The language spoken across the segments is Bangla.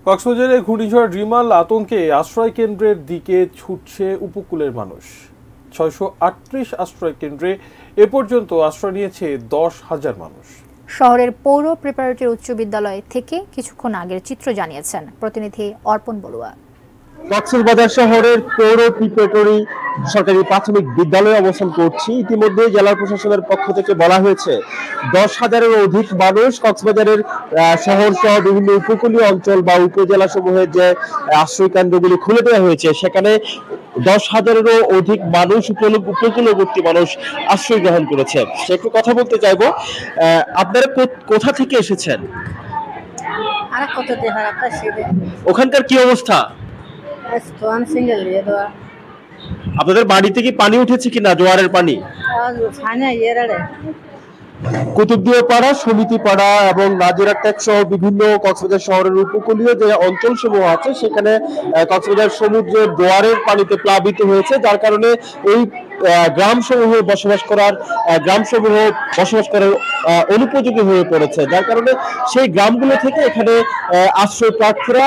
কক্সবাজারে ঘূর্ণিঝড় রিমাল আতঙ্কে আশ্রয় কেন্দ্রের দিকে ছুটছে উপকূলের মানুষ। ৬৩৮ আশ্রয় কেন্দ্রে এ পর্যন্ত আশ্রয় নিয়েছে ১০,০০০ মানুষ। শহরের পৌর প্রিপারেটরি উচ্চ বিদ্যালয় থেকে কিছুক্ষণ আগের চিত্র জানিয়েছেন প্রতিনিধি অর্পণ বড়ুয়া। কক্সবাজার শহরের পৌর প্রিপারেটরি সরকারি প্রাথমিক বিদ্যালয়ে অবস্থান করছি। ইতিমধ্যে জেলা প্রশাসনের পক্ষ থেকে বলা হয়েছে ১০,০০০-এরও অধিক মানুষ কক্সবাজারের শহর সহ বিভিন্ন উপকূলীয় অঞ্চল বা উপজেলা সমূহের যে আশ্রয় কেন্দ্রগুলি খুলে দেওয়া হয়েছে সেখানে ১০,০০০-এরও অধিক মানুষ উপকূলবর্তী মানুষ আশ্রয় গ্রহণ করেছে। একটু কথা বলতে চাইবো, আপনারা কোথা থেকে এসেছেন? ওখানকার কি অবস্থা? আপনাদের বাড়িতে কি পানি উঠেছে কিনা, জোয়ারের পানি? কুতুবদিয়া পাড়া, সমিতি পাড়া এবং নাজিরা টেক সহ বিভিন্ন কক্সবাজার শহরের উপকূলীয় যে অঞ্চল সমূহ আছে সেখানে কক্সবাজার সমুদ্রের জোয়ারের পানিতে প্লাবিত হয়েছে, যার কারণে এই গ্রাম সমূহ বসবাস করার অনুপযোগী হয়ে পড়েছে। যার কারণে সেই গ্রামগুলো থেকে এখানে আশ্রয় প্রার্থীরা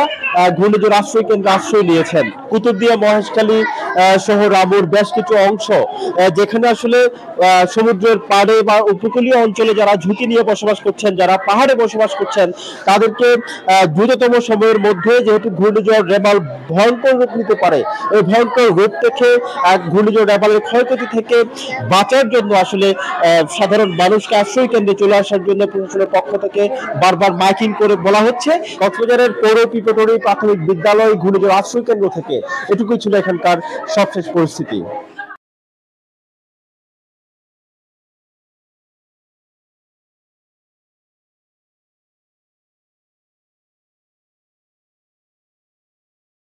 ঘূর্ণিঝড় আশ্রয় কেন্দ্রে আশ্রয় নিয়েছেন। কুতুবদিয়া, মহেশখালী সহ রামুর বেশ কিছু অংশ যেখানে আসলে সমুদ্রের পাড়ে বা উপকূলীয় অঞ্চলে যারা ঝুঁকি নিয়ে বসবাস করছেন, যারা পাহাড়ে বসবাস করছেন, তাদেরকে দ্রুততম সময়ের মধ্যে, যেহেতু ঘূর্ণিঝড় রেমাল ভয়ঙ্কর রূপ নিতে পারে, এই ভয়ঙ্কর রূপ থেকে ঘূর্ণিঝড় রেমালের ক্ষয়ক্ষতি থেকে বাঁচার জন্য আসলে সাধারণ মানুষকে আশ্রয় কেন্দ্রে চলে আসার জন্য প্রশাসনের পক্ষ থেকে বারবার মাইকিং করে বলা হচ্ছে। কক্সবাজারের পৌর প্রিপারেটরি প্রাথমিক বিদ্যালয় ঘূর্ণিঝড় আশ্রয় কেন্দ্র থেকে এটুকুই ছিল এখানকার সবশেষ পরিস্থিতি।